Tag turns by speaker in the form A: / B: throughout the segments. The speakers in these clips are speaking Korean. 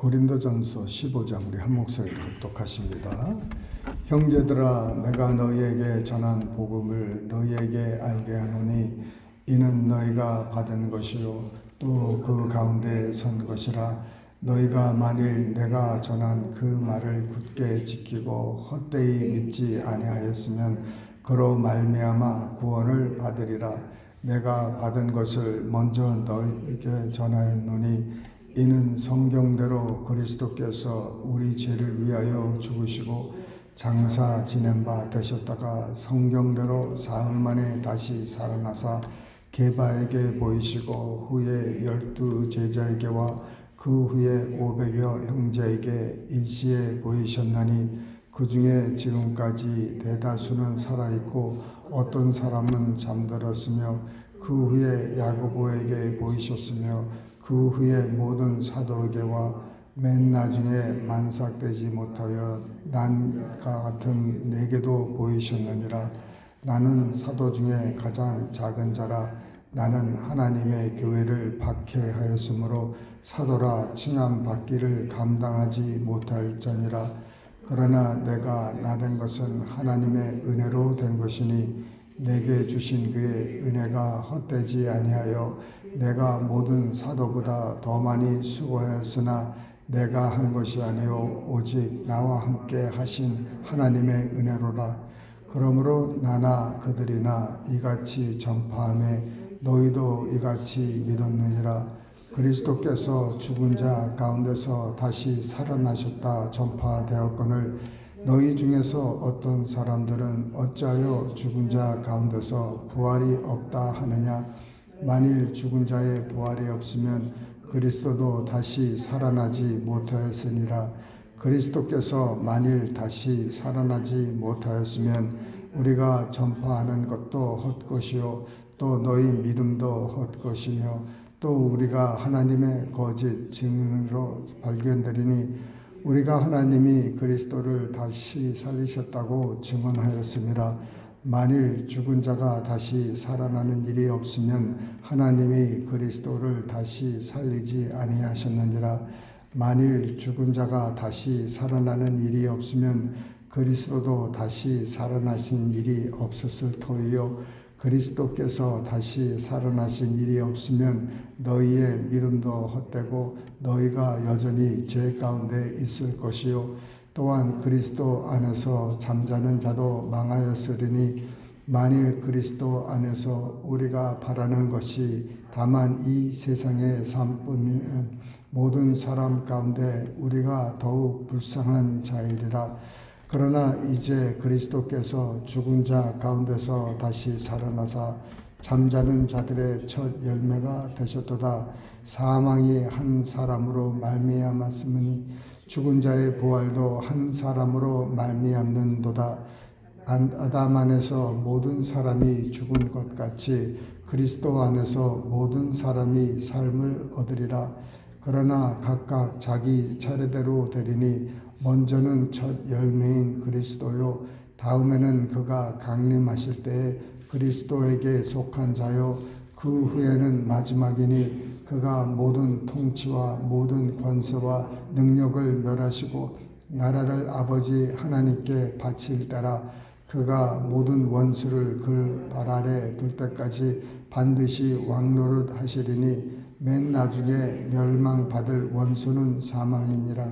A: 고린도전서 15장 우리 한 목소리로 합독하십니다. 형제들아, 내가 너희에게 전한 복음을 너희에게 알게 하노니 이는 너희가 받은 것이요 또 그 가운데 선 것이라. 너희가 만일 내가 전한 그 말을 굳게 지키고 헛되이 믿지 아니하였으면 그로 말미암아 구원을 받으리라. 내가 받은 것을 먼저 너희에게 전하였노니 이는 성경대로 그리스도께서 우리 죄를 위하여 죽으시고 장사 지낸 바 되셨다가 성경대로 사흘 만에 다시 살아나사 게바에게 보이시고 후에 12 제자에게와 그 후에 500여 형제에게 일시에 보이셨나니 그 중에 지금까지 대다수는 살아있고 어떤 사람은 잠들었으며 그 후에 야고보에게 보이셨으며 그 후에 모든 사도에게와 맨 나중에 만삭되지 못하여 난과 같은 내게도 보이셨느니라. 나는 사도 중에 가장 작은 자라. 나는 하나님의 교회를 박해하였으므로 사도라 칭함 받기를 감당하지 못할지니라. 그러나 내가 나된 것은 하나님의 은혜로 된 것이니 내게 주신 그의 은혜가 헛되지 아니하여 내가 모든 사도보다 더 많이 수고하였으나 내가 한 것이 아니요 오직 나와 함께 하신 하나님의 은혜로라. 그러므로 나나 그들이나 이같이 전파하매 너희도 이같이 믿었느니라. 그리스도께서 죽은 자 가운데서 다시 살아나셨다 전파되었거늘 너희 중에서 어떤 사람들은 어찌하여 죽은 자 가운데서 부활이 없다 하느냐. 만일 죽은 자의 부활이 없으면 그리스도도 다시 살아나지 못하였으니라. 그리스도께서 만일 다시 살아나지 못하였으면 우리가 전파하는 것도 헛것이요 또 너희 믿음도 헛것이며 또 우리가 하나님의 거짓 증인으로 발견되리니 우리가 하나님이 그리스도를 다시 살리셨다고 증언하였음이라. 만일 죽은 자가 다시 살아나는 일이 없으면 하나님이 그리스도를 다시 살리지 아니하셨느니라. 만일 죽은 자가 다시 살아나는 일이 없으면 그리스도도 다시 살아나신 일이 없었을 터이요 그리스도께서 다시 살아나신 일이 없으면 너희의 믿음도 헛되고 너희가 여전히 죄 가운데 있을 것이요 또한 그리스도 안에서 잠자는 자도 망하였으리니 만일 그리스도 안에서 우리가 바라는 것이 다만 이 세상의 삶뿐이면 모든 사람 가운데 우리가 더욱 불쌍한 자이리라. 그러나 이제 그리스도께서 죽은 자 가운데서 다시 살아나사 잠자는 자들의 첫 열매가 되셨도다. 사망이 한 사람으로 말미암았으니 죽은 자의 부활도 한 사람으로 말미암는도다. 아담 안에서 모든 사람이 죽은 것 같이 그리스도 안에서 모든 사람이 삶을 얻으리라. 그러나 각각 자기 차례대로 되리니 먼저는 첫 열매인 그리스도요 다음에는 그가 강림하실 때에 그리스도에게 속한 자요 그 후에는 마지막이니 그가 모든 통치와 모든 권세와 능력을 멸하시고 나라를 아버지 하나님께 바칠 때라. 그가 모든 원수를 그 발 아래 둘 때까지 반드시 왕노릇 하시리니 맨 나중에 멸망받을 원수는 사망이니라.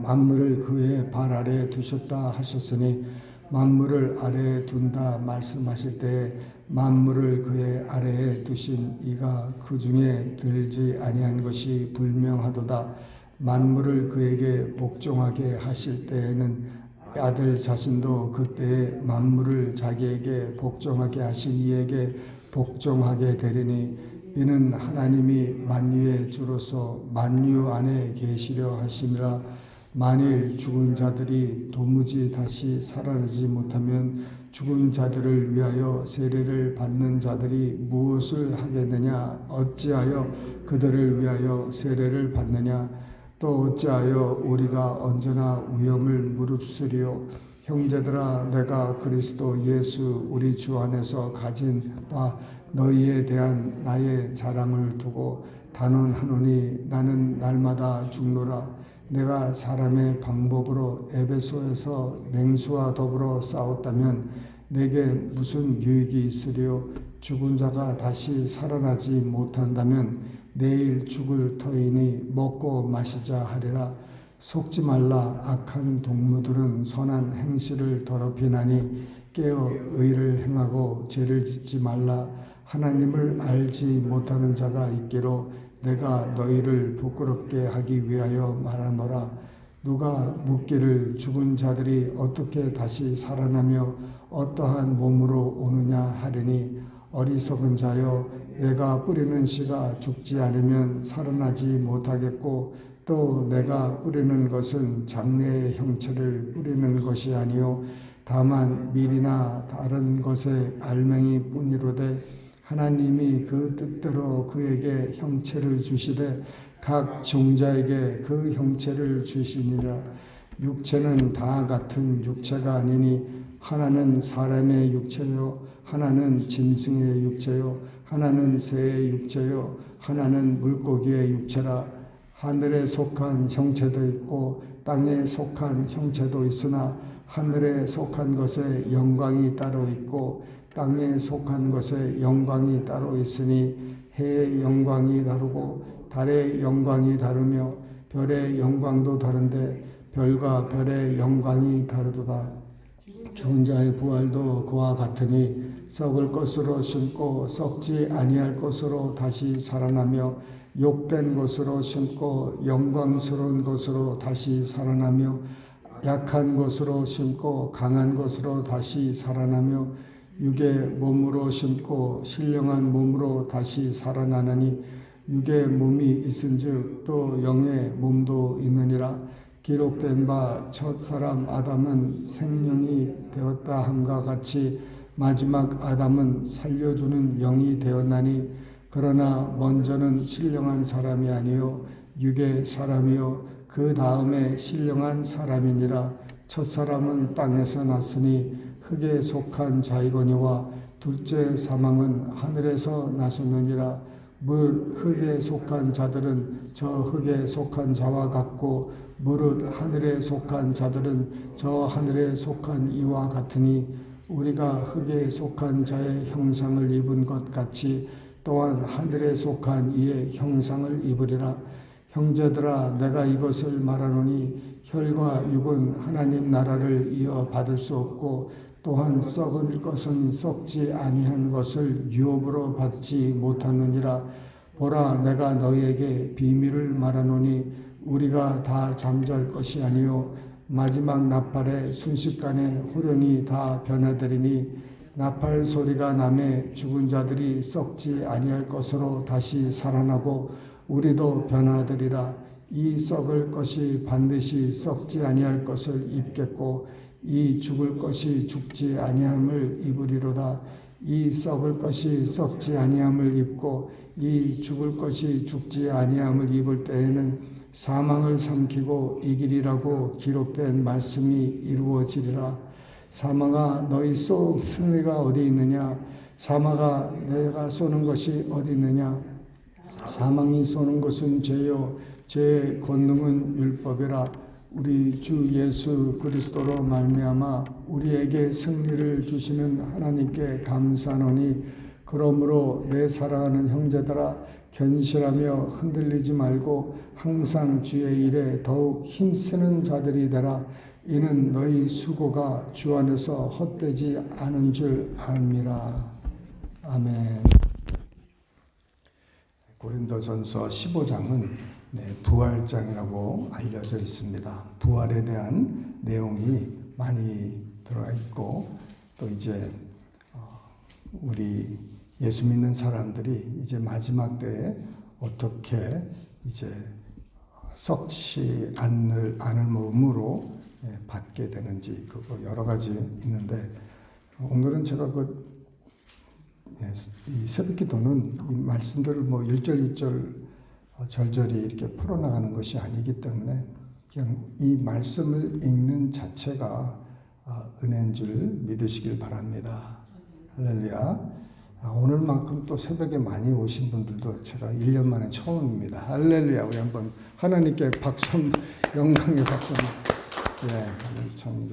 A: 만물을 그의 발 아래에 두셨다 하셨으니 만물을 아래에 둔다 말씀하실 때에 만물을 그의 아래에 두신 이가 그 중에 들지 아니한 것이 분명하도다. 만물을 그에게 복종하게 하실 때에는 아들 자신도 그때에 만물을 자기에게 복종하게 하신 이에게 복종하게 되리니 이는 하나님이 만유의 주로서 만유 안에 계시려 하심이라. 만일 죽은 자들이 도무지 다시 살아나지 못하면 죽은 자들을 위하여 세례를 받는 자들이 무엇을 하겠느냐. 어찌하여 그들을 위하여 세례를 받느냐. 또 어찌하여 우리가 언제나 위험을 무릅쓰리요. 형제들아, 내가 그리스도 예수 우리 주 안에서 가진 바 너희에 대한 나의 자랑을 두고 단언하노니 나는 날마다 죽노라. 내가 사람의 방법으로 에베소에서 맹수와 더불어 싸웠다면 내게 무슨 유익이 있으리요? 죽은 자가 다시 살아나지 못한다면 내일 죽을 터이니 먹고 마시자 하리라. 속지 말라. 악한 동무들은 선한 행실을 더럽히나니 깨어 의를 행하고 죄를 짓지 말라. 하나님을 알지 못하는 자가 있기로 내가 너희를 부끄럽게 하기 위하여 말하노라. 누가 묻기를 죽은 자들이 어떻게 다시 살아나며 어떠한 몸으로 오느냐 하리니 어리석은 자여, 내가 뿌리는 씨가 죽지 않으면 살아나지 못하겠고 또 내가 뿌리는 것은 장래의 형체를 뿌리는 것이 아니요 다만 밀이나 다른 것의 알맹이 뿐이로되 하나님이 그 뜻대로 그에게 형체를 주시되 각 종자에게 그 형체를 주시니라. 육체는 다 같은 육체가 아니니 하나는 사람의 육체요 하나는 짐승의 육체요 하나는 새의 육체요 하나는 물고기의 육체라. 하늘에 속한 형체도 있고 땅에 속한 형체도 있으나 하늘에 속한 것에 영광이 따로 있고 땅에 속한 것에 영광이 따로 있으니 해의 영광이 다르고 달의 영광이 다르며 별의 영광도 다른데 별과 별의 영광이 다르도다. 죽은 자의 부활도 그와 같으니 썩을 것으로 심고 썩지 아니할 것으로 다시 살아나며 욕된 것으로 심고 영광스러운 것으로 다시 살아나며 약한 것으로 심고 강한 것으로 다시 살아나며 육의 몸으로 심고 신령한 몸으로 다시 살아나느니 육의 몸이 있은즉 또 영의 몸도 있느니라. 기록된 바 첫사람 아담은 생명이 되었다 함과 같이 마지막 아담은 살려주는 영이 되었나니 그러나 먼저는 신령한 사람이 아니요 육의 사람이요 그 다음에 신령한 사람이니라. 첫사람은 땅에서 났으니 흙에 속한 자이거니와 둘째 사망은 하늘에서 나셨느니라. 흙에 속한 자들은 저 흙에 속한 자와 같고 무릇 하늘에 속한 자들은 저 하늘에 속한 이와 같으니 우리가 흙에 속한 자의 형상을 입은 것 같이 또한 하늘에 속한 이의 형상을 입으리라. 형제들아, 내가 이것을 말하노니 혈과 육은 하나님 나라를 이어받을 수 없고 또한 썩을 것은 썩지 아니한 것을 유업으로 받지 못하느니라. 보라, 내가 너희에게 비밀을 말하노니 우리가 다 잠잘 것이 아니요 마지막 나팔에 순식간에 호련히 다 변화되리니 나팔 소리가 나매 죽은 자들이 썩지 아니할 것으로 다시 살아나고 우리도 변화되리라. 이 썩을 것이 반드시 썩지 아니할 것을 입겠고 이 죽을 것이 죽지 아니함을 입으리로다. 이 썩을 것이 썩지 아니함을 입고 이 죽을 것이 죽지 아니함을 입을 때에는 사망을 삼키고 이기리라고 기록된 말씀이 이루어지리라. 사망아, 너희 쏜 승리가 어디 있느냐? 사망아, 내가 쏘는 것이 어디 있느냐? 사망이 쏘는 것은 죄요 죄의 권능은 율법이라. 우리 주 예수 그리스도로 말미암아 우리에게 승리를 주시는 하나님께 감사하노니 그러므로 내 사랑하는 형제들아, 견실하며 흔들리지 말고 항상 주의 일에 더욱 힘쓰는 자들이 되라. 이는 너희 수고가 주 안에서 헛되지 않은 줄 압니다. 아멘. 고린도전서 15장은 부활장이라고 알려져 있습니다. 부활에 대한 내용이 많이 들어가 있고 또 이제 우리 예수 믿는 사람들이 이제 마지막 때에 어떻게 이제 썩지 않을 몸으로 받게 되는지 그거 여러 가지 있는데 오늘은 제가 이 새벽기도는 이 말씀들을 뭐 1절 2절 절절히 이렇게 풀어나가는 것이 아니기 때문에 그냥 이 말씀을 읽는 자체가 은혜인 줄 믿으시길 바랍니다. 할렐루야. 오늘만큼 또 새벽에 많이 오신 분들도 제가 1년 만에 처음입니다. 할렐루야. 우리 한번 하나님께 박수, 영광의 박수. 예, 참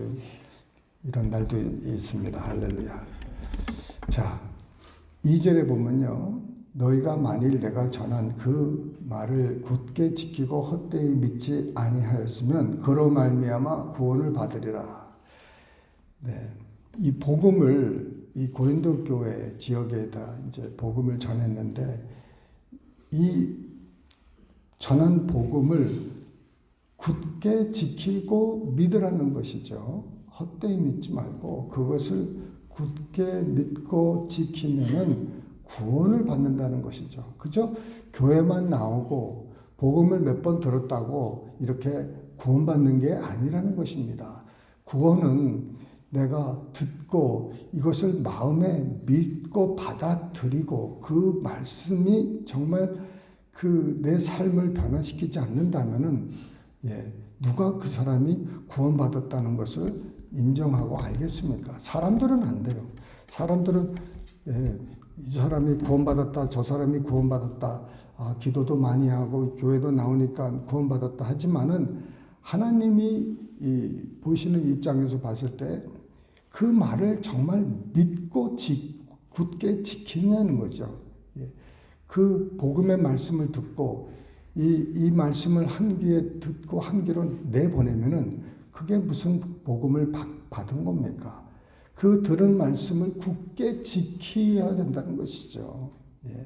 A: 이런 날도 있습니다. 할렐루야. 자, 2절에 보면요. 너희가 만일 내가 전한 그 말을 굳게 지키고 헛되이 믿지 아니하였으면 그로 말미암아 구원을 받으리라. 네, 이 복음을 이 고린도 교회 지역에다 이제 복음을 전했는데 이 전한 복음을 굳게 지키고 믿으라는 것이죠. 헛되이 믿지 말고 그것을 굳게 믿고 지키면은 구원을 받는다는 것이죠. 그저 교회만 나오고 복음을 몇 번 들었다고 이렇게 구원받는 게 아니라는 것입니다. 구원은 내가 듣고 이것을 마음에 믿고 받아들이고 그 말씀이 정말 그 내 삶을 변화시키지 않는다면은 누가 그 사람이 구원받았다는 것을 인정하고 알겠습니까? 사람들은 안 돼요. 사람들은 이 사람이 구원받았다, 저 사람이 구원받았다, 기도도 많이 하고 교회도 나오니까 구원받았다 하지만은 하나님이 보시는 입장에서 봤을 때 그 말을 정말 믿고 굳게 지키냐는 거죠. 그 복음의 말씀을 듣고 이 말씀을 한 귀에 듣고 한 귀로 내보내면은 그게 무슨 복음을 받은 겁니까? 그 들은 말씀을 굳게 지켜야 된다는 것이죠.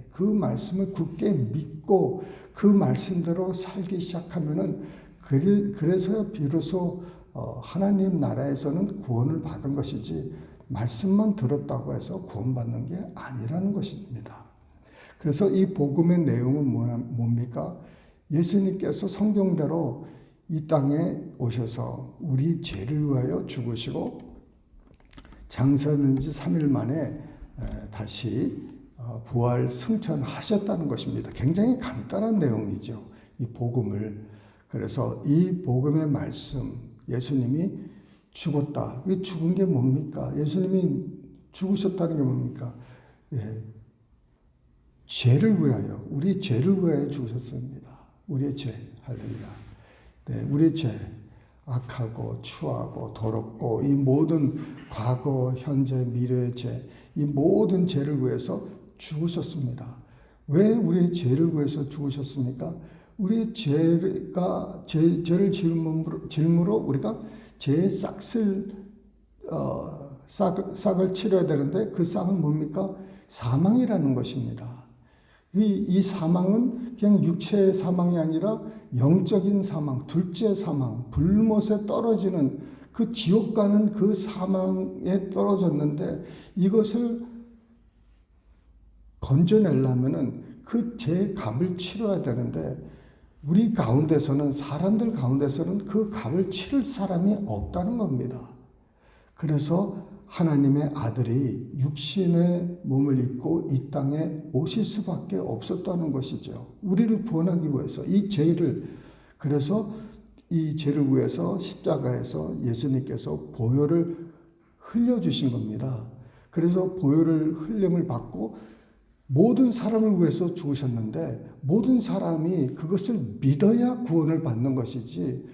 A: 그 말씀을 굳게 믿고 그 말씀대로 살기 시작하면은 그래서 비로소 하나님 나라에서는 구원을 받은 것이지 말씀만 들었다고 해서 구원받는 게 아니라는 것입니다. 그래서 이 복음의 내용은 뭡니까? 예수님께서 성경대로 이 땅에 오셔서 우리 죄를 위하여 죽으시고 장사된 지 3일 만에 다시 부활 승천하셨다는 것입니다. 굉장히 간단한 내용이죠. 이 복음을. 그래서 이 복음의 말씀, 예수님이 죽었다. 이 죽은 게 뭡니까? 예수님이 죽으셨다는 게 뭡니까? 죄를 위하여, 우리 죄를 위하여 죽으셨습니다. 우리의 죄, 할렐루야. 우리의 죄, 악하고 추하고 더럽고 이 모든 과거, 현재, 미래의 죄, 이 모든 죄를 위해서 죽으셨습니다. 왜 우리의 죄를 위해서 죽으셨습니까? 우리의 죄를 짊으로 우리가 죄의 싹을 치러야 되는데 그 싹은 뭡니까? 사망이라는 것입니다. 이 사망은 그냥 육체의 사망이 아니라 영적인 사망, 둘째 사망, 불못에 떨어지는 그 지옥 가는 그 사망에 떨어졌는데 이것을 건져내려면은 그 죄의 값을 치러야 되는데 우리 가운데서는 사람들 가운데서는 그 값을 치를 사람이 없다는 겁니다. 그래서 하나님의 아들이 육신의 몸을 입고 이 땅에 오실 수밖에 없었다는 것이죠. 우리를 구원하기 위해서 이 죄를 그래서 이 죄를 위해서 십자가에서 예수님께서 보혈을 흘려주신 겁니다. 그래서 보혈을 흘림을 받고 모든 사람을 위해서 죽으셨는데 모든 사람이 그것을 믿어야 구원을 받는 것이지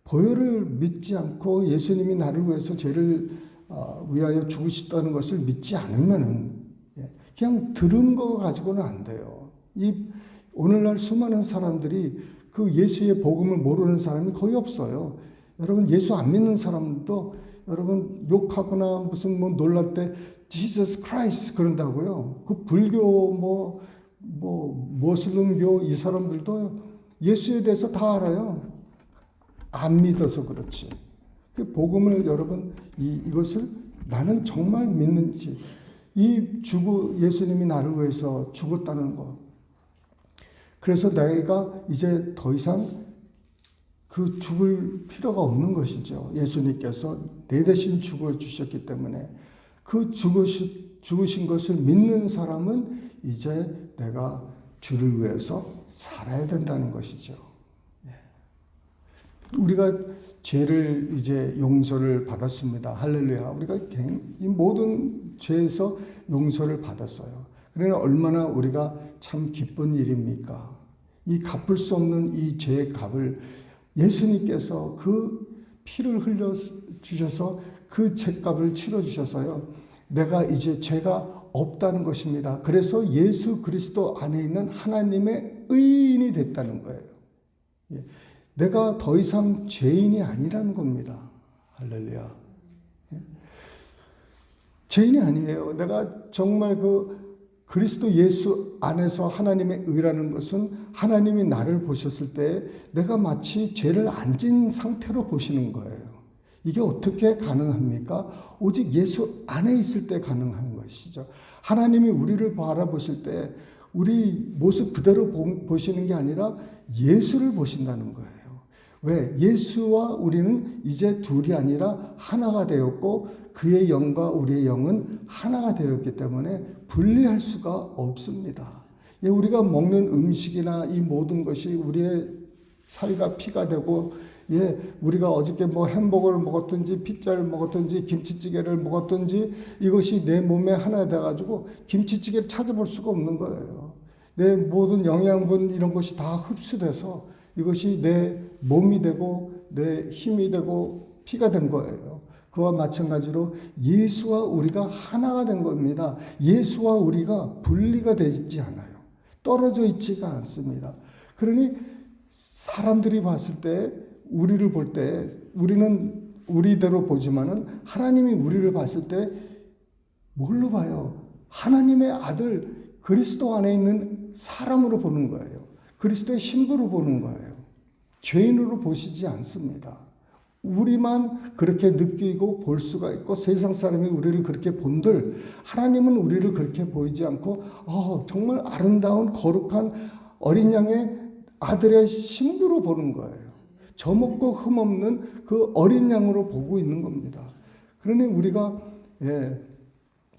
A: 보혈을 믿지 않고 예수님이 나를 위해서 죄를 위하여 죽으셨다는 것을 믿지 않으면은 그냥 들은 거 가지고는 안 돼요. 오늘날 수많은 사람들이 그 예수의 복음을 모르는 사람이 거의 없어요. 여러분 예수 안 믿는 사람도 여러분 욕하거나 무슨 놀랄 때 Jesus Christ 그런다고요. 그 불교 모슬림교 이 사람들도 예수에 대해서 다 알아요. 안 믿어서 그렇지. 그 복음을 여러분 이것을 나는 정말 믿는지 예수님이 나를 위해서 죽었다는 것. 그래서 내가 이제 더 이상 그 죽을 필요가 없는 것이죠. 예수님께서 내 대신 죽어 주셨기 때문에 그 죽으신 것을 믿는 사람은 이제 내가 주를 위해서 살아야 된다는 것이죠. 우리가 죄를 이제 용서를 받았습니다. 할렐루야. 우리가 이 모든 죄에서 용서를 받았어요. 그러나 얼마나 우리가 참 기쁜 일입니까? 이 갚을 수 없는 이 죄의 값을 예수님께서 그 피를 흘려 주셔서 그 죄값을 치러 주셔서요. 내가 이제 죄가 없다는 것입니다. 그래서 예수 그리스도 안에 있는 하나님의 의인이 됐다는 거예요. 내가 더 이상 죄인이 아니라는 겁니다. 할렐루야. 죄인이 아니에요. 내가 정말 그리스도 예수 안에서 하나님의 의라는 것은 하나님이 나를 보셨을 때 내가 마치 죄를 안 진 상태로 보시는 거예요. 이게 어떻게 가능합니까? 오직 예수 안에 있을 때 가능한 것이죠. 하나님이 우리를 바라보실 때 우리 모습 그대로 보시는 게 아니라 예수를 보신다는 거예요. 왜? 예수와 우리는 이제 둘이 아니라 하나가 되었고 그의 영과 우리의 영은 하나가 되었기 때문에 분리할 수가 없습니다. 우리가 먹는 음식이나 이 모든 것이 우리의 살과 피가 되고 우리가 어저께 햄버거를 먹었든지 피자를 먹었든지 김치찌개를 먹었든지 이것이 내 몸에 하나 돼가지고 김치찌개를 찾아볼 수가 없는 거예요. 내 모든 영양분 이런 것이 다 흡수돼서 이것이 내 몸이 되고 내 힘이 되고 피가 된 거예요. 그와 마찬가지로 예수와 우리가 하나가 된 겁니다. 예수와 우리가 분리가 되지 않아요. 떨어져 있지가 않습니다. 그러니 사람들이 봤을 때 우리를 볼 때 우리는 우리대로 보지만은 하나님이 우리를 봤을 때 뭘로 봐요? 하나님의 아들 그리스도 안에 있는 사람으로 보는 거예요. 그리스도의 신부로 보는 거예요. 죄인으로 보시지 않습니다. 우리만 그렇게 느끼고 볼 수가 있고 세상 사람이 우리를 그렇게 본들 하나님은 우리를 그렇게 보이지 않고 정말 아름다운 거룩한 어린 양의 아들의 신부로 보는 거예요. 저먹고 흠없는 그 어린 양으로 보고 있는 겁니다. 그러니 우리가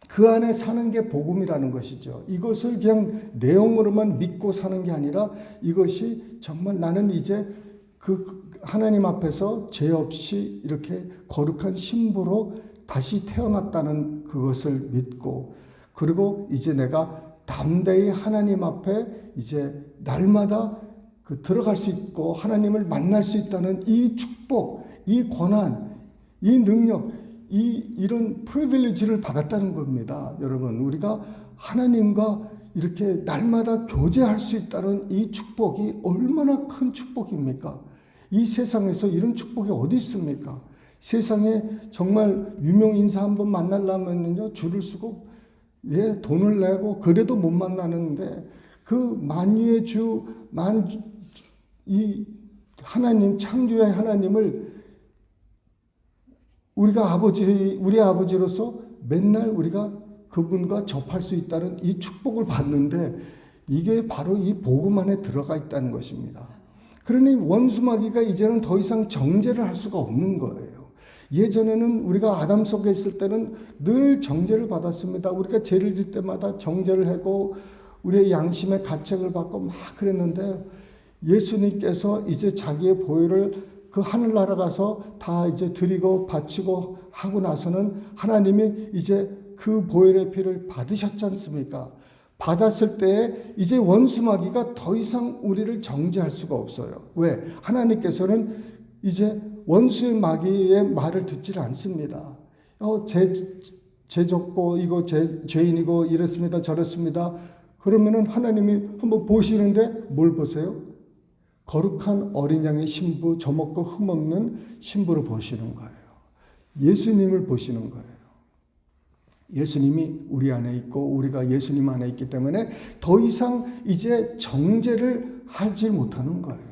A: 그 안에 사는 게 복음이라는 것이죠. 이것을 그냥 내용으로만 믿고 사는 게 아니라 이것이 정말 나는 이제 그 하나님 앞에서 죄 없이 이렇게 거룩한 신부로 다시 태어났다는 그것을 믿고 그리고 이제 내가 담대히 하나님 앞에 이제 날마다 들어갈 수 있고 하나님을 만날 수 있다는 이 축복, 이 권한, 이 능력, 이런 프리빌리지를 받았다는 겁니다. 여러분, 우리가 하나님과 이렇게 날마다 교제할 수 있다는 이 축복이 얼마나 큰 축복입니까? 이 세상에서 이런 축복이 어디 있습니까? 세상에 정말 유명 인사 한번 만나려면요 줄을 서고 돈을 내고 그래도 못 만나는데 그 만유의 주 이 하나님 창조의 하나님을 우리 아버지로서 맨날 우리가 그분과 접할 수 있다는 이 축복을 받는데 이게 바로 이 복음 안에 들어가 있다는 것입니다. 그러니 원수마귀가 이제는 더 이상 정죄를 할 수가 없는 거예요. 예전에는 우리가 아담 속에 있을 때는 늘 정죄를 받았습니다. 우리가 죄를 질 때마다 정죄를 하고 우리의 양심의 가책을 받고 막 그랬는데 예수님께서 이제 자기의 보혈을 그 하늘나라 가서 다 이제 드리고 바치고 하고 나서는 하나님이 이제 그 보혈의 피를 받으셨지 않습니까? 받았을 때 이제 원수마귀가 더 이상 우리를 정죄할 수가 없어요. 왜? 하나님께서는 이제 원수의 마귀의 말을 듣질 않습니다. 죄 졌고 이거 죄인이고 이랬습니다 저랬습니다. 그러면은 하나님이 한번 보시는데 뭘 보세요? 거룩한 어린 양의 신부, 저먹고 흠없는 신부로 보시는 거예요. 예수님을 보시는 거예요. 예수님이 우리 안에 있고 우리가 예수님 안에 있기 때문에 더 이상 이제 정죄를 하지 못하는 거예요.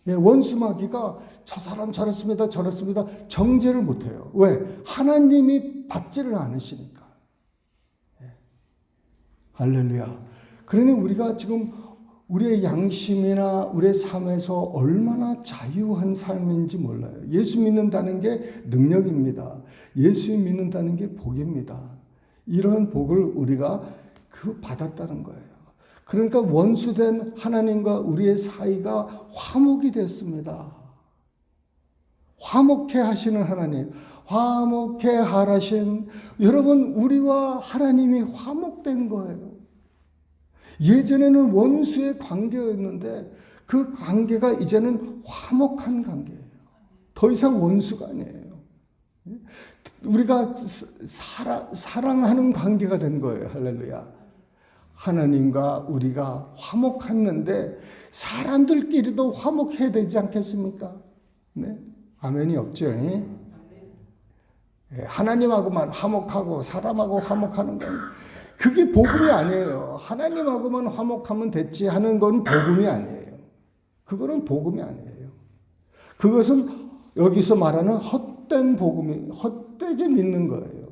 A: 원수마귀가 저 사람 저랬습니다 저랬습니다 정죄를 못해요. 왜? 하나님이 받지를 않으시니까. 할렐루야. 그러니 우리가 지금 우리의 양심이나 우리의 삶에서 얼마나 자유한 삶인지 몰라요. 예수 믿는다는 게 능력입니다. 예수 믿는다는 게 복입니다. 이런 복을 우리가 받았다는 거예요. 그러니까 원수된 하나님과 우리의 사이가 화목이 됐습니다. 화목해 하시는 하나님, 화목해 하라신 여러분, 우리와 하나님이 화목된 거예요. 예전에는 원수의 관계였는데 그 관계가 이제는 화목한 관계예요. 더 이상 원수가 아니에요. 우리가 사랑하는 관계가 된 거예요. 할렐루야. 하나님과 우리가 화목했는데 사람들끼리도 화목해야 되지 않겠습니까? 네? 아멘이 없죠. 하나님하고만 화목하고 사람하고 화목하는 건 그게 복음이 아니에요. 하나님하고만 화목하면 됐지 하는 건 복음이 아니에요. 그거는 복음이 아니에요. 그것은 여기서 말하는 헛된 복음이, 헛되게 믿는 거예요.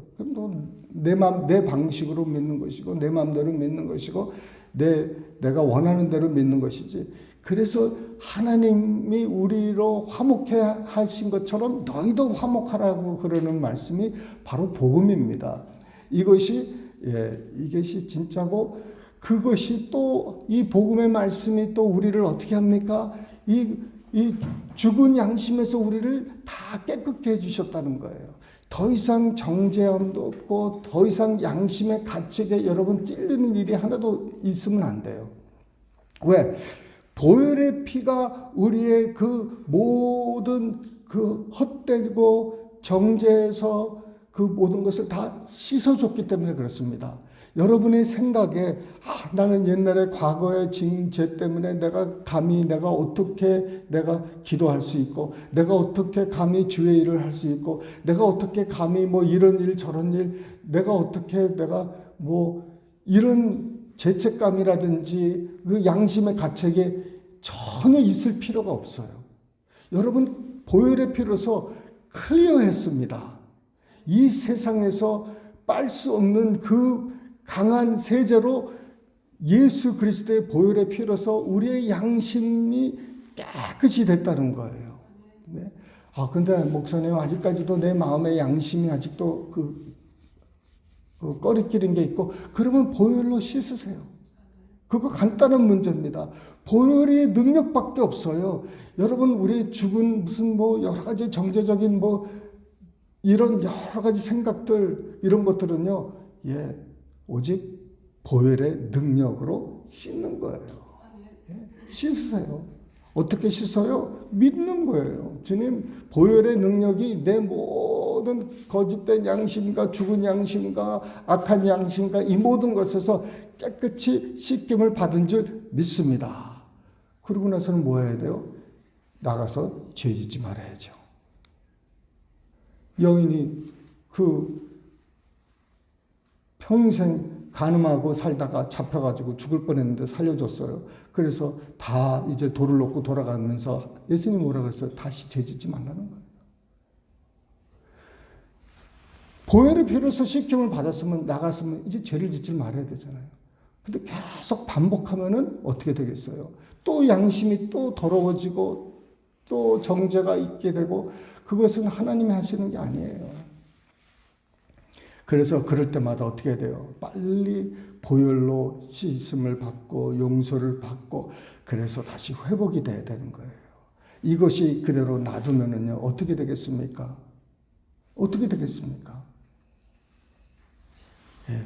A: 내 방식으로 믿는 것이고, 내 마음대로 믿는 것이고, 내가 원하는 대로 믿는 것이지. 그래서 하나님이 우리로 화목해 하신 것처럼 너희도 화목하라고 그러는 말씀이 바로 복음입니다. 이것이 진짜고, 그것이 또 이 복음의 말씀이 또 우리를 어떻게 합니까? 이 죽은 양심에서 우리를 다 깨끗게 해주셨다는 거예요. 더 이상 정죄함도 없고 더 이상 양심의 가책에 여러분 찔리는 일이 하나도 있으면 안 돼요. 왜? 보혈의 피가 우리의 그 모든 그 헛되고 정죄에서 그 모든 것을 다 씻어줬기 때문에 그렇습니다. 여러분의 생각에 나는 옛날에 과거의 죄 때문에 내가 어떻게 기도할 수 있고, 내가 어떻게 감히 주의 일을 할 수 있고, 내가 어떻게 감히 뭐 이런 일 저런 일, 내가 뭐 이런 죄책감이라든지 그 양심의 가책에 전혀 있을 필요가 없어요. 여러분 보혈의 피로서 클리어했습니다. 이 세상에서 빨 수 없는 그 강한 세제로 예수 그리스도의 보혈의 피로서 우리의 양심이 깨끗이 됐다는 거예요. 네. 근데 목사님 아직까지도 내 마음의 양심이 아직도 꺼리끼는 게 있고, 그러면 보혈로 씻으세요. 그거 간단한 문제입니다. 보혈의 능력밖에 없어요. 여러분 우리 죽은 무슨 뭐 여러 가지 정제적인 뭐 이런 여러 가지 생각들 이런 것들은요. 오직 보혈의 능력으로 씻는 거예요. 씻으세요. 어떻게 씻어요? 믿는 거예요. 주님 보혈의 능력이 내 모든 거짓된 양심과 죽은 양심과 악한 양심과 이 모든 것에서 깨끗이 씻김을 받은 줄 믿습니다. 그러고 나서는 뭐 해야 돼요? 나가서 죄 짓지 말아야죠. 여인이 평생 간음하고 살다가 잡혀가지고 죽을 뻔했는데 살려줬어요. 그래서 다 이제 돌을 놓고 돌아가면서 예수님이 뭐라 그랬어요? 다시 죄 짓지 말라는 거예요. 보혈의 피로서 씻김을 받았으면 나갔으면 이제 죄를 짓지 말아야 되잖아요. 근데 계속 반복하면은 어떻게 되겠어요? 또 양심이 또 더러워지고 또 정죄가 있게 되고, 그것은 하나님이 하시는 게 아니에요. 그래서 그럴 때마다 어떻게 돼요? 빨리 보혈로 씻음을 받고 용서를 받고, 그래서 다시 회복이 돼야 되는 거예요. 이것이 그대로 놔두면은요, 어떻게 되겠습니까? 어떻게 되겠습니까?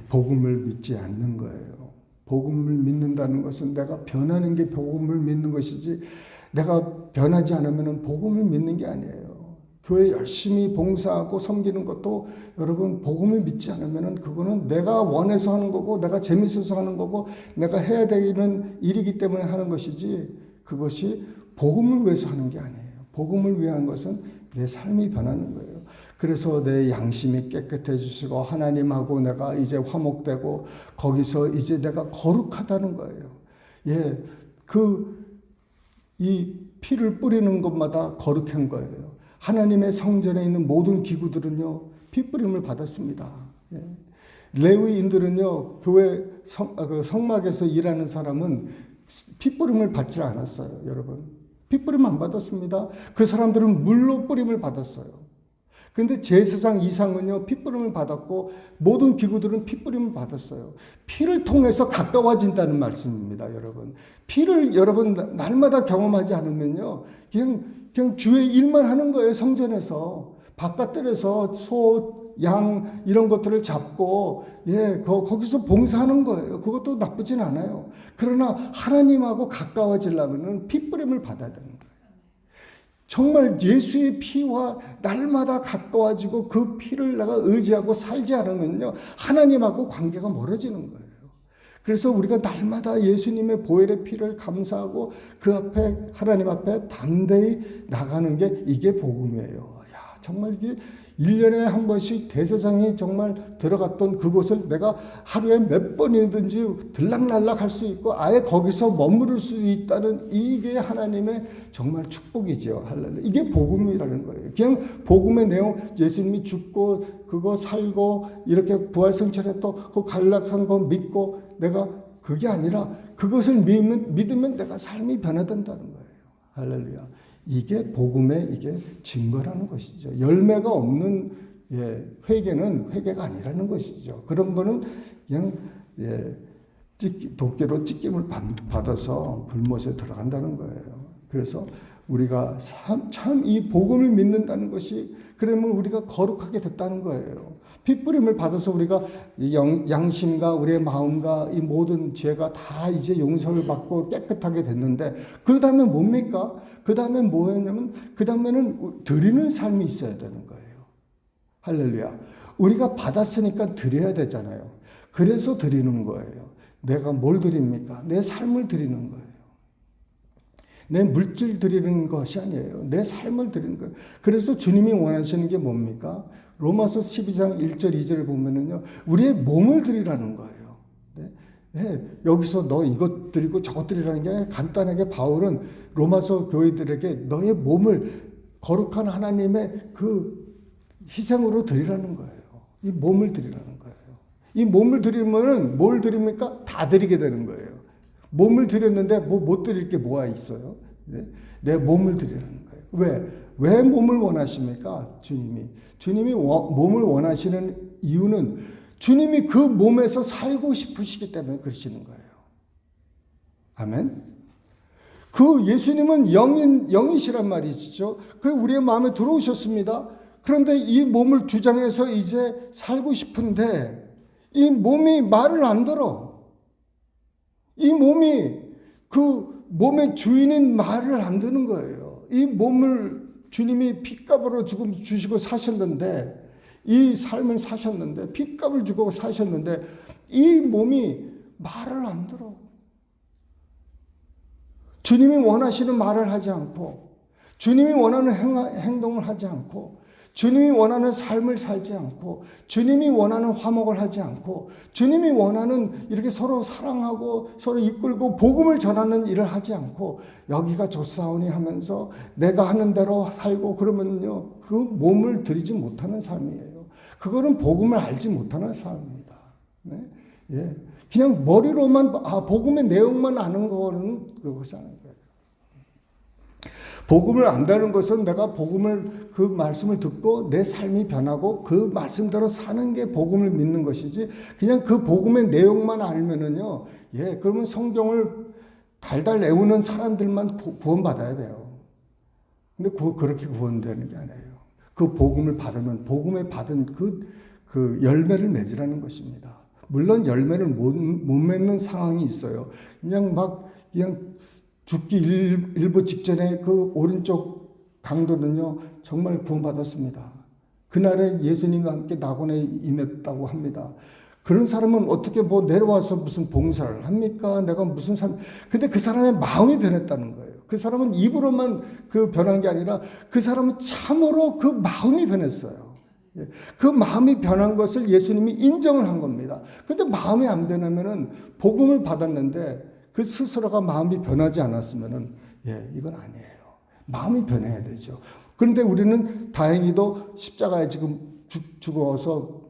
A: 복음을 믿지 않는 거예요. 복음을 믿는다는 것은 내가 변하는 게 복음을 믿는 것이지, 내가 변하지 않으면 복음을 믿는 게 아니에요. 교회 열심히 봉사하고 섬기는 것도 여러분 복음을 믿지 않으면 그거는 내가 원해서 하는 거고, 내가 재밌어서 하는 거고, 내가 해야 되는 일이기 때문에 하는 것이지, 그것이 복음을 위해서 하는 게 아니에요. 복음을 위한 것은 내 삶이 변하는 거예요. 그래서 내 양심이 깨끗해지시고 하나님하고 내가 이제 화목되고 거기서 이제 내가 거룩하다는 거예요. 이 피를 뿌리는 것마다 거룩한 거예요. 하나님의 성전에 있는 모든 기구들은요, 피 뿌림을 받았습니다. 레위인들은요, 교회 성막에서 일하는 사람은 피 뿌림을 받지 않았어요. 여러분, 피 뿌림 안 받았습니다. 그 사람들은 물로 뿌림을 받았어요. 근데 제사장 이상은요, 핏부림을 받았고 모든 기구들은 핏부림을 받았어요. 피를 통해서 가까워진다는 말씀입니다, 여러분. 피를 여러분 날마다 경험하지 않으면요, 그냥 주의 일만 하는 거예요. 성전에서 바깥들에서 소, 양 이런 것들을 잡고 거기서 봉사하는 거예요. 그것도 나쁘진 않아요. 그러나 하나님하고 가까워지려면 핏부림을 받아야 되는 거예요. 정말 예수의 피와 날마다 가까워지고 그 피를 내가 의지하고 살지 않으면요, 하나님하고 관계가 멀어지는 거예요. 그래서 우리가 날마다 예수님의 보혈의 피를 감사하고 그 앞에 하나님 앞에 담대히 나가는 게 이게 복음이에요. 야, 정말 이게 1년에 한 번씩 대제사장이 정말 들어갔던 그곳을 내가 하루에 몇 번이든지 들락날락 할 수 있고 아예 거기서 머무를 수 있다는 이게 하나님의 정말 축복이죠. 할렐루야. 이게 복음이라는 거예요. 그냥 복음의 내용, 예수님이 죽고 그거 살고 이렇게 부활승천했고 그 간락한 거 믿고 내가 그게 아니라 그것을 믿으면 내가 삶이 변화된다는 거예요. 할렐루야. 이게 복음의 이게 증거라는 것이죠. 열매가 없는 회개는 회개가 아니라는 것이죠. 그런 거는 그냥 도끼로 찢김을 받아서 불못에 들어간다는 거예요. 그래서 우리가 참 이 복음을 믿는다는 것이 그러면 우리가 거룩하게 됐다는 거예요. 핏부림을 받아서 우리가 양심과 우리의 마음과 이 모든 죄가 다 이제 용서를 받고 깨끗하게 됐는데 그 다음에 뭡니까? 그 다음에 뭐였냐면 그 다음에는 드리는 삶이 있어야 되는 거예요. 할렐루야. 우리가 받았으니까 드려야 되잖아요. 그래서 드리는 거예요. 내가 뭘 드립니까? 내 삶을 드리는 거예요. 내 물질 드리는 것이 아니에요. 내 삶을 드리는 거예요. 그래서 주님이 원하시는 게 뭡니까? 로마서 12장 1절 2절을 보면은요, 우리의 몸을 드리라는 거예요. 여기서 너 이것 드리고 저것 드리라는 게 아니라 간단하게 바울은 로마서 교회들에게 너의 몸을 거룩한 하나님의 그 희생으로 드리라는 거예요. 이 몸을 드리라는 거예요. 이 몸을 드리면은 뭘 드립니까? 다 드리게 되는 거예요. 몸을 드렸는데 못 드릴 게 뭐가 있어요? 내 몸을 드리라는 거예요. 왜 몸을 원하십니까? 주님이 몸을 원하시는 이유는 주님이 그 몸에서 살고 싶으시기 때문에 그러시는 거예요. 아멘. 그 예수님은 영이시란 말이죠. 그 우리의 마음에 들어오셨습니다. 그런데 이 몸을 주장해서 이제 살고 싶은데 이 몸이 말을 안 들어. 이 몸이 그 몸의 주인인 말을 안 듣는 거예요. 이 몸을 주님이 핏값으로 지금 주시고 사셨는데 이 삶을 사셨는데 핏값을 주고 사셨는데 이 몸이 말을 안 들어. 주님이 원하시는 말을 하지 않고 주님이 원하는 행동을 하지 않고 주님이 원하는 삶을 살지 않고 주님이 원하는 화목을 하지 않고 주님이 원하는 이렇게 서로 사랑하고 서로 이끌고 복음을 전하는 일을 하지 않고 여기가 좋사오니 하면서 내가 하는 대로 살고 그러면요 그 몸을 들이지 못하는 삶이에요. 그거는 복음을 알지 못하는 삶입니다. 네? 예. 그냥 머리로만 복음의 내용만 아는 거는 그것이 아닌 거예요. 복음을 안다는 것은 내가 복음을 그 말씀을 듣고 내 삶이 변하고 그 말씀대로 사는 게 복음을 믿는 것이지 그냥 그 복음의 내용만 알면은요 그러면 성경을 달달 외우는 사람들만 구원받아야 돼요. 근데 그렇게 구원되는 게 아니에요. 그 복음을 받으면 복음에 받은 그 열매를 맺으라는 것입니다. 물론 열매를 못 맺는 상황이 있어요. 그냥 죽기 일부 직전에 그 오른쪽 강도는요 정말 구원받았습니다. 그날에 예수님과 함께 낙원에 임했다고 합니다. 그런 사람은 어떻게 내려와서 무슨 봉사를 합니까? 내가 무슨 삶? 근데 그 사람의 마음이 변했다는 거예요. 그 사람은 입으로만 변한 게 아니라 그 사람은 참으로 그 마음이 변했어요. 그 마음이 변한 것을 예수님이 인정을 한 겁니다. 근데 마음이 안 변하면은 복음을 받았는데 그 스스로가 마음이 변하지 않았으면은 이건 아니에요. 마음이 변해야 되죠. 그런데 우리는 다행히도 십자가에 지금 죽어서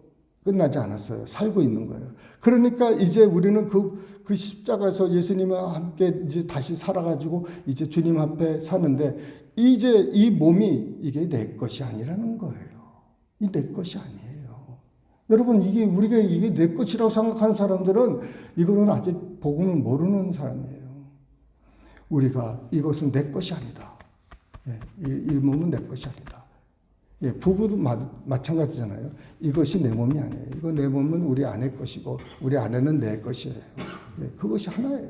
A: 끝나지 않았어요. 살고 있는 거예요. 그러니까 이제 우리는 그 십자가에서 예수님과 함께 이제 다시 살아가지고 이제 주님 앞에 사는데 이제 이 몸이 이게 내 것이 아니라는 거예요. 이 내 것이 아니에요. 여러분, 우리가 이게 내 것이라고 생각하는 사람들은 이거는 아직 복음을 모르는 사람이에요. 우리가 이것은 내 것이 아니다. 이 몸은 내 것이 아니다. 부부도 마찬가지잖아요. 이것이 내 몸이 아니에요. 이거 내 몸은 우리 아내 것이고 우리 아내는 내 것이에요. 그것이 하나예요.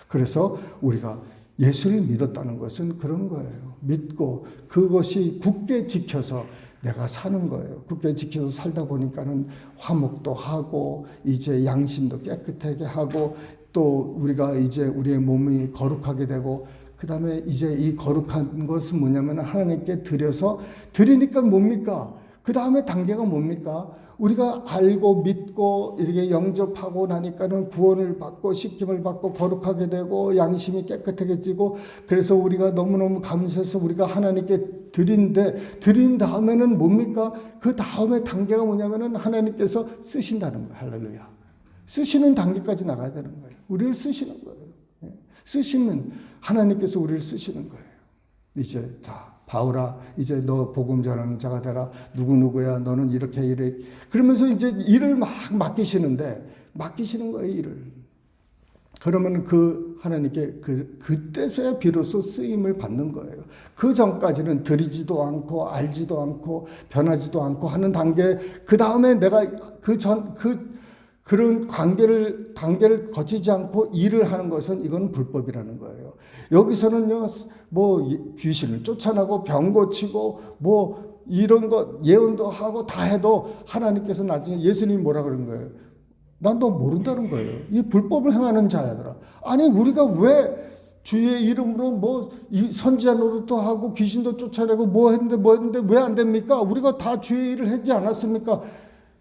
A: 그래서 우리가 예수를 믿었다는 것은 그런 거예요. 믿고 그것이 굳게 지켜서 내가 사는 거예요. 굳게 지켜서 살다 보니까는 화목도 하고 이제 양심도 깨끗하게 하고 또 우리가 이제 우리의 몸이 거룩하게 되고 그 다음에 이제 이 거룩한 것은 뭐냐면 하나님께 드리니까 뭡니까? 그 다음에 단계가 뭡니까? 우리가 알고 믿고 이렇게 영접하고 나니까는 구원을 받고 씻김을 받고 거룩하게 되고 양심이 깨끗해지고 그래서 우리가 너무너무 감사해서 우리가 하나님께 드린 다음에는 뭡니까? 그 다음에 단계가 뭐냐면은 하나님께서 쓰신다는 거예요. 할렐루야. 쓰시는 단계까지 나가야 되는 거예요. 우리를 쓰시는 거예요. 쓰시면 하나님께서 우리를 쓰시는 거예요. 이제 자 바울아 이제 너 복음 전하는 자가 되라. 누구누구야 너는 이렇게 이래. 그러면서 이제 일을 막 맡기시는 거예요. 일을. 그러면 그 하나님께 그때서야 비로소 쓰임을 받는 거예요. 그 전까지는 드리지도 않고 알지도 않고 변하지도 않고 하는 단계. 그 다음에 내가 그런 단계를 거치지 않고 일을 하는 것은 이건 불법이라는 거예요. 여기서는요, 뭐 귀신을 쫓아내고 병 고치고 뭐 이런 거 예언도 하고 다 해도 하나님께서 나중에 예수님이 뭐라 그런 거예요? 난 너 모른다는 거예요. 이 불법을 행하는 자야더라. 아니 우리가 왜 주의 이름으로 뭐 선지자 노릇도 하고 귀신도 쫓아내고 뭐 했는데 왜 안 됩니까? 우리가 다 주의 일을 하지 않았습니까?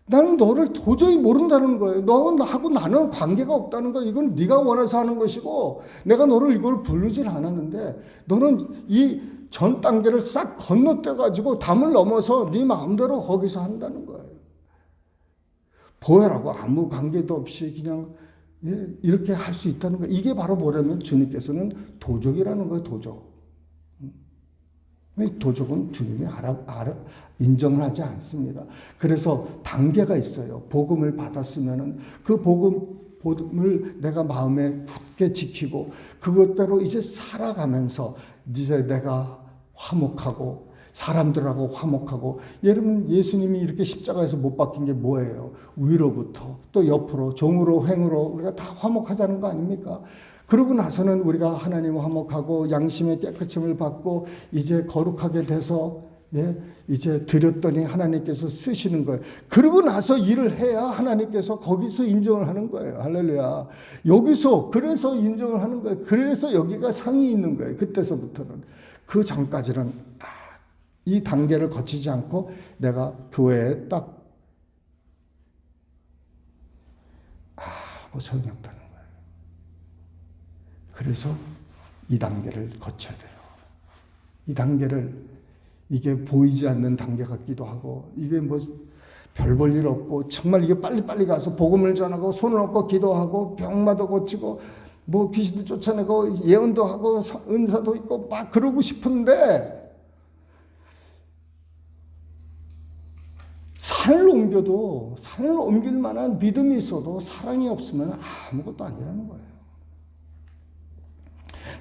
A: 나는 너를 도저히 모른다는 거예요. 너하고 나는 관계가 없다는 거예요. 이건 네가 원해서 하는 것이고 내가 너를 이걸 부르질 않았는데 너는 이 전 단계를 싹 건너뛰어가지고 담을 넘어서 네 마음대로 거기서 한다는 거예요. 보혈하고 아무 관계도 없이 그냥 이렇게 할 수 있다는 거예요. 이게 바로 뭐냐면 주님께서는 도적이라는 거예요. 도적은 주님이 인정을 하지 않습니다. 그래서 단계가 있어요. 복음을 받았으면은 그 복음을 내가 마음에 굳게 지키고 그것대로 이제 살아가면서 이제 내가 화목하고 사람들하고 화목하고 여러분 예수님이 이렇게 십자가에서 못 박힌 게 뭐예요? 위로부터 또 옆으로 종으로 횡으로 우리가 다 화목하자는 거 아닙니까? 그러고 나서는 우리가 하나님 화목하고 양심의 깨끗함을 받고 이제 거룩하게 돼서 이제 드렸더니 하나님께서 쓰시는 거예요. 그러고 나서 일을 해야 하나님께서 거기서 인정을 하는 거예요. 할렐루야. 여기서 그래서 인정을 하는 거예요. 그래서 여기가 상이 있는 거예요. 그때서부터는. 그 전까지는 이 단계를 거치지 않고 내가 교회에 딱 뭐 소용이 없다는 거예요. 그래서 이 단계를 거쳐야 돼요. 이 단계를 이게 보이지 않는 단계 같기도 하고 이게 뭐 별 볼 일 없고 정말 이게 빨리빨리 가서 복음을 전하고 손을 얹고 기도하고 병마도 고치고 뭐 귀신도 쫓아내고 예언도 하고 은사도 있고 막 그러고 싶은데 산을 옮길 만한 믿음이 있어도 사랑이 없으면 아무것도 아니라는 거예요.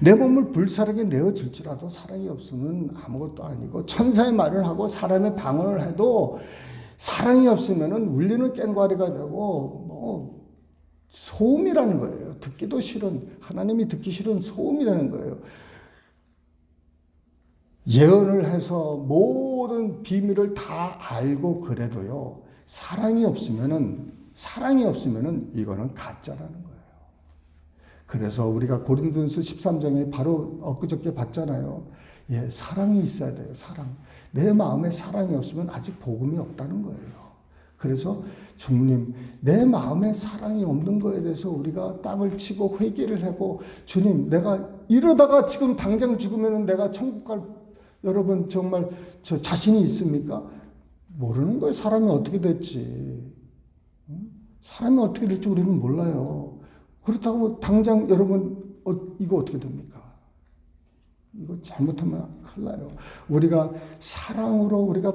A: 내 몸을 불사르게 내어줄지라도 사랑이 없으면 아무것도 아니고 천사의 말을 하고 사람의 방언을 해도 사랑이 없으면 울리는 꽹과리가 되고 뭐 소음이라는 거예요. 듣기도 싫은 하나님이 듣기 싫은 소음이라는 거예요. 예언을 해서 모든 비밀을 다 알고 그래도요. 사랑이 없으면은 이거는 가짜라는 거예요. 그래서 우리가 고린도전서 13장에 바로 엊그저께 봤잖아요. 사랑이 있어야 돼요. 사랑. 내 마음에 사랑이 없으면 아직 복음이 없다는 거예요. 그래서 주님, 내 마음에 사랑이 없는 거에 대해서 우리가 땅을 치고 회개를 하고 주님, 내가 이러다가 지금 당장 죽으면 내가 천국 갈 여러분 정말 저 자신이 있습니까? 모르는 거예요. 사람이 어떻게 될지. 사람이 어떻게 될지 우리는 몰라요. 그렇다고 당장 여러분 이거 어떻게 됩니까? 이거 잘못하면 큰일 나요. 우리가 사랑으로 우리가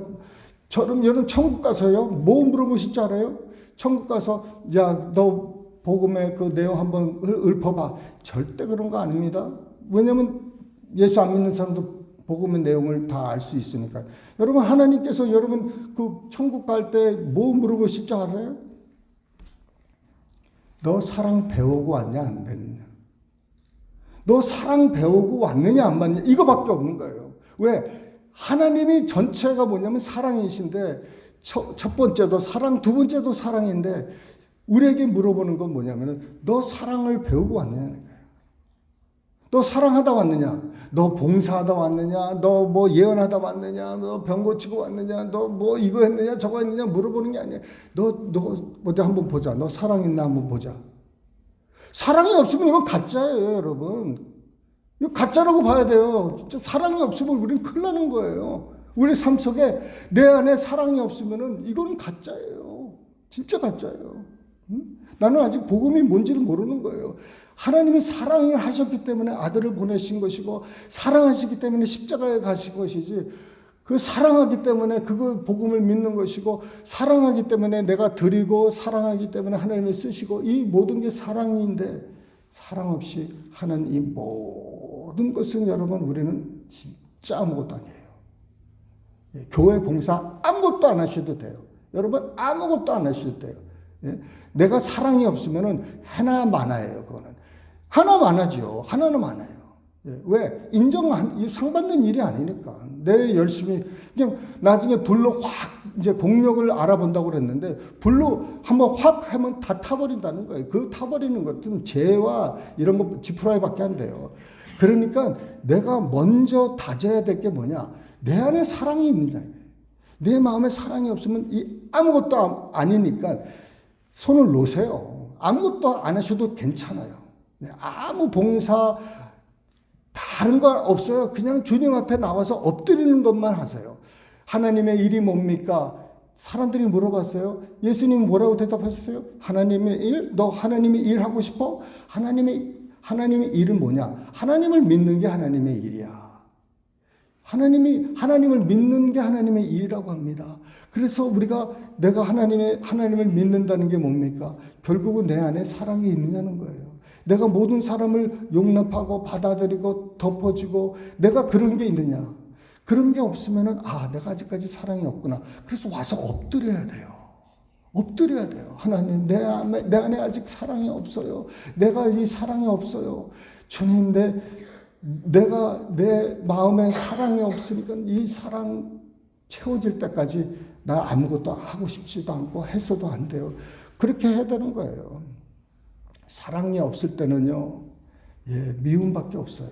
A: 저럼 여러분 천국 가서요, 뭐 물어보실 줄 알아요? 천국 가서 야, 너 복음의 그 내용 한번 읊어봐. 절대 그런 거 아닙니다. 왜냐면 예수 안 믿는 사람도 복음의 내용을 다 알 수 있으니까. 여러분, 하나님께서 여러분 그 천국 갈 때 뭐 물어보실 줄 알아요? 너 사랑 배우고 왔냐 안 배웠냐? 너 사랑 배우고 왔느냐 안 왔느냐? 이거밖에 없는 거예요. 왜? 하나님이 전체가 뭐냐면 사랑이신데 첫 번째도 사랑, 두 번째도 사랑인데 우리에게 물어보는 건 뭐냐면 너 사랑을 배우고 왔느냐는 거예요. 너 사랑하다 왔느냐? 너 봉사하다 왔느냐? 너 뭐 예언하다 왔느냐? 너 병 고치고 왔느냐? 너 뭐 이거 했느냐? 저거 했느냐? 물어보는 게 아니야. 너 어디 한번 보자. 너 사랑 있나 한번 보자. 사랑이 없으면 이건 가짜예요, 여러분. 이거 가짜라고 봐야 돼요. 진짜 사랑이 없으면 우리는 큰일 나는 거예요. 우리 삶 속에 내 안에 사랑이 없으면은 이건 가짜예요. 진짜 가짜예요. 응? 나는 아직 복음이 뭔지를 모르는 거예요. 하나님이 사랑을 하셨기 때문에 아들을 보내신 것이고 사랑하시기 때문에 십자가에 가신 것이지 그 사랑하기 때문에 그거 복음을 믿는 것이고 사랑하기 때문에 내가 드리고 사랑하기 때문에 하나님이 쓰시고 이 모든 게 사랑인데 사랑 없이 하는 이 모든 것은 여러분 우리는 진짜 아무것도 아니에요. 교회 봉사 아무것도 안 하셔도 돼요. 여러분 아무것도 안 하셔도 돼요. 내가 사랑이 없으면은 하나 많아요. 그거는 하나 많아지요. 하나는 많아요. 왜? 상 받는 일이 아니니까. 내 열심히, 그냥 나중에 불로 확 이제 공력을 알아본다고 그랬는데, 불로 한번 확 하면 다 타버린다는 거예요. 그 타버리는 것은 죄와 이런 거 지푸라기 밖에 안 돼요. 그러니까 내가 먼저 다져야 될 게 뭐냐? 내 안에 사랑이 있느냐. 내 마음에 사랑이 없으면 아무것도 아니니까 손을 놓으세요. 아무것도 안 하셔도 괜찮아요. 아무 봉사, 다른 거 없어요. 그냥 주님 앞에 나와서 엎드리는 것만 하세요. 하나님의 일이 뭡니까? 사람들이 물어봤어요. 예수님 뭐라고 대답하셨어요? 하나님의 일? 너 하나님의 일 하고 싶어? 하나님의 일은 뭐냐? 하나님을 믿는 게 하나님의 일이야. 하나님을 믿는 게 하나님의 일이라고 합니다. 그래서 내가 하나님을 믿는다는 게 뭡니까? 결국은 내 안에 사랑이 있느냐는 거예요. 내가 모든 사람을 용납하고 받아들이고 덮어주고 내가 그런 게 있느냐? 그런 게 없으면은 내가 아직까지 사랑이 없구나. 그래서 와서 엎드려야 돼요. 엎드려야 돼요. 하나님, 내 안에 아직 사랑이 없어요. 내가 이 사랑이 없어요. 주님, 내가 내 마음에 사랑이 없으니까 이 사랑 채워질 때까지 나 아무것도 하고 싶지도 않고 해서도 안 돼요. 그렇게 해야 되는 거예요. 사랑이 없을 때는요, 미움밖에 없어요.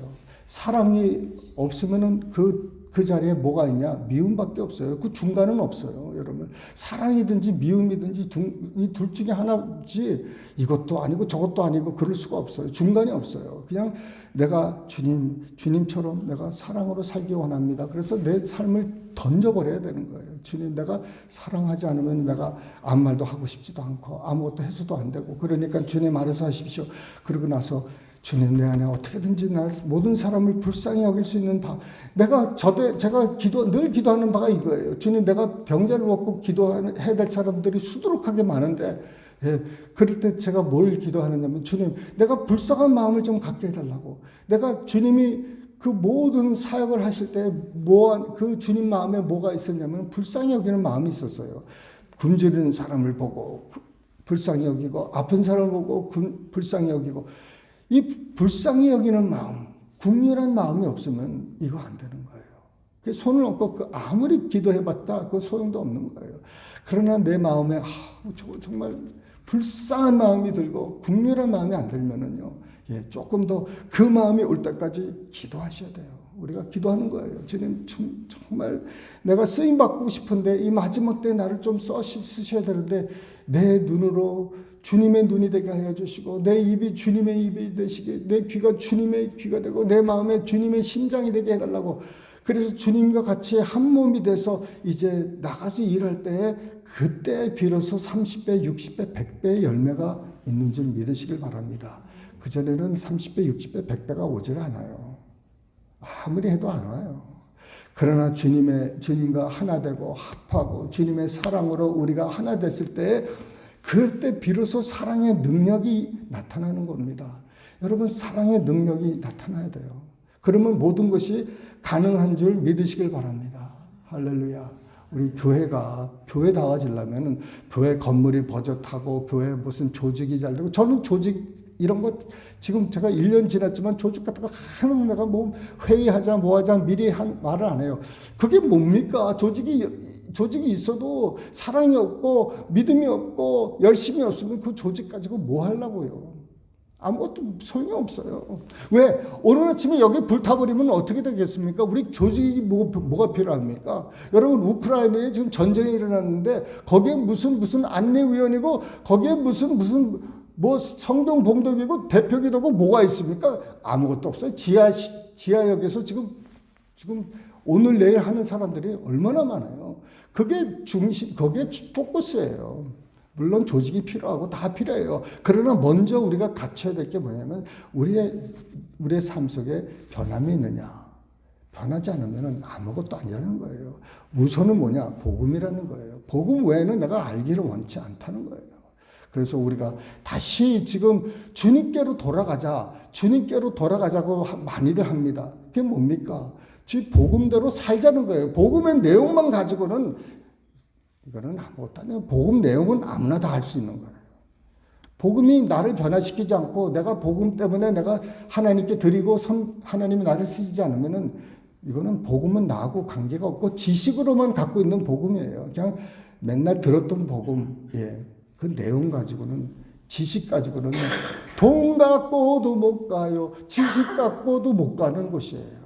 A: 사랑이 없으면은 그 자리에 뭐가 있냐? 미움밖에 없어요. 그 중간은 없어요, 여러분. 사랑이든지 미움이든지 이 둘 중에 하나지 이것도 아니고 저것도 아니고 그럴 수가 없어요. 중간이 없어요. 그냥 내가 주님처럼 내가 사랑으로 살기 원합니다. 그래서 내 삶을 던져버려야 되는 거예요. 주님, 내가 사랑하지 않으면 내가 아무 말도 하고 싶지도 않고 아무것도 해서도 안 되고 그러니까 주님 알아서 하십시오. 그러고 나서 주님, 내 안에 어떻게든지 모든 사람을 불쌍히 여길 수 있는 제가 늘 기도하는 바가 이거예요. 주님, 내가 병자를 먹고 기도해야 될 사람들이 수두룩하게 많은데, 그럴 때 제가 뭘 기도하느냐면, 주님, 내가 불쌍한 마음을 좀 갖게 해달라고. 내가 주님이 그 모든 사역을 하실 때, 그 주님 마음에 뭐가 있었냐면, 불쌍히 여기는 마음이 있었어요. 굶주리는 사람을 보고, 불쌍히 여기고, 아픈 사람을 보고, 불쌍히 여기고, 이 불쌍히 여기는 마음, 국률한 마음이 없으면 이거 안 되는 거예요. 손을 얹고 아무리 기도해봤다 그 소용도 없는 거예요. 그러나 내 마음에 정말 불쌍한 마음이 들고 국률한 마음이 안 들면은요, 조금 더 그 마음이 올 때까지 기도하셔야 돼요. 우리가 기도하는 거예요. 주님, 정말 내가 쓰임 받고 싶은데 이 마지막 때 나를 좀 쓰셔야 되는데 내 눈으로 주님의 눈이 되게 하여 주시고 내 입이 주님의 입이 되시게 내 귀가 주님의 귀가 되고 내 마음에 주님의 심장이 되게 해달라고. 그래서 주님과 같이 한 몸이 돼서 이제 나가서 일할 때 그때 비로소 30배, 60배, 100배의 열매가 있는 줄 믿으시길 바랍니다. 그전에는 30배, 60배, 100배가 오질 않아요. 아무리 해도 안 와요. 그러나 주님과 하나 되고 합하고 주님의 사랑으로 우리가 하나 됐을 때, 그럴 때 비로소 사랑의 능력이 나타나는 겁니다. 여러분, 사랑의 능력이 나타나야 돼요. 그러면 모든 것이 가능한 줄 믿으시길 바랍니다. 할렐루야. 우리 교회다워지려면 교회 건물이 버젓하고 교회 무슨 조직이 잘 되고, 저는 조직 이런 것 지금 제가 1년 지났지만 조직 같은 거 하나도 내가 뭐 회의하자 뭐하자 미리 말을 안 해요. 그게 뭡니까? 조직이 있어도 사랑이 없고 믿음이 없고 열심이 없으면 그 조직 가지고 뭐 하려고요? 아무것도 소용이 없어요. 왜? 오늘 아침에 여기 불타버리면 어떻게 되겠습니까? 우리 조직이 뭐가 필요합니까? 여러분, 우크라이나에 지금 전쟁이 일어났는데 거기에 무슨 안내위원이고 거기에 무슨 뭐 성경 봉독이고 대표기도고 뭐가 있습니까? 아무것도 없어요. 지하역에서 지금 오늘 내일 하는 사람들이 얼마나 많아요. 그게 거기에 포커스예요. 물론 조직이 필요하고 다 필요해요. 그러나 먼저 우리가 갖춰야 될 게 뭐냐면 우리의 삶 속에 변함이 있느냐. 변하지 않으면 아무것도 아니라는 거예요. 우선은 뭐냐? 복음이라는 거예요. 복음 외에는 내가 알기를 원치 않다는 거예요. 그래서 우리가 다시 지금 주님께로 돌아가자고 많이들 합니다. 그게 뭡니까? 지금 복음대로 살자는 거예요. 복음의 내용만 가지고는 이거는 아무것도 아니에요. 복음 내용은 아무나 다 할 수 있는 거예요. 복음이 나를 변화시키지 않고 내가 복음 때문에 내가 하나님께 드리고 하나님이 나를 쓰지 않으면은, 이거는 복음은 나하고 관계가 없고 지식으로만 갖고 있는 복음이에요. 그냥 맨날 들었던 복음, 그 내용 가지고는, 지식 가지고는 돈 갖고도 못 가요. 지식 갖고도 못 가는 곳이에요.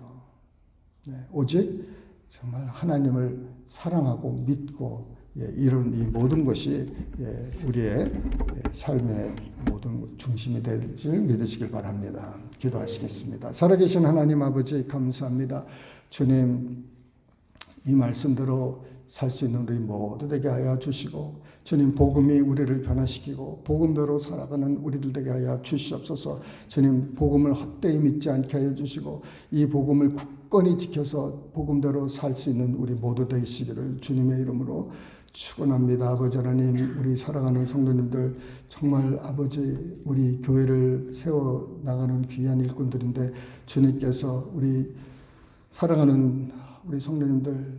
A: 오직 정말 하나님을 사랑하고 믿고, 이런 이 모든 것이 우리의 삶의 모든 중심이 될 줄 믿으시길 바랍니다. 기도하시겠습니다. 살아계신 하나님 아버지, 감사합니다. 주님, 이 말씀대로 살 수 있는 우리 모두 되게 하여 주시고, 주님, 복음이 우리를 변화시키고 복음대로 살아가는 우리들 되게 하여 주시옵소서. 주님, 복음을 헛되이 믿지 않게 하여 주시고, 이 복음을 굳건히 지켜서 복음대로 살 수 있는 우리 모두 되시기를 주님의 이름으로 축원합니다. 아버지 하나님, 우리 사랑하는 성도님들, 정말 아버지, 우리 교회를 세워 나가는 귀한 일꾼들인데, 주님께서 우리 사랑하는 우리 성도님들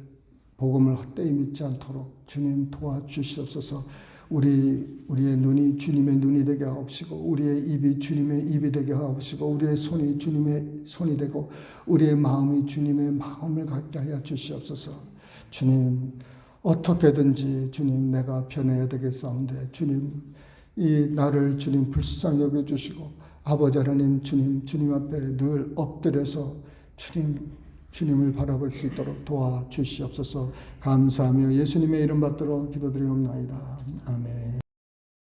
A: 복음을 헛되이 믿지 않도록 주님 도와주시옵소서. 우리의 눈이 주님의 눈이 되게 하옵시고, 우리의 입이 주님의 입이 되게 하옵시고, 우리의 손이 주님의 손이 되고, 우리의 마음이 주님의 마음을 갖게 하여 주시옵소서. 주님, 어떻게든지 주님, 내가 변해야 되겠사온데, 주님, 이 나를 주님 불쌍히 여겨주시고, 아버지 하나님, 주님 앞에 늘 엎드려서 주님을 바라볼 수 있도록 도와주시옵소서. 감사하며 예수님의 이름 받들어 기도드리옵나이다. 아멘.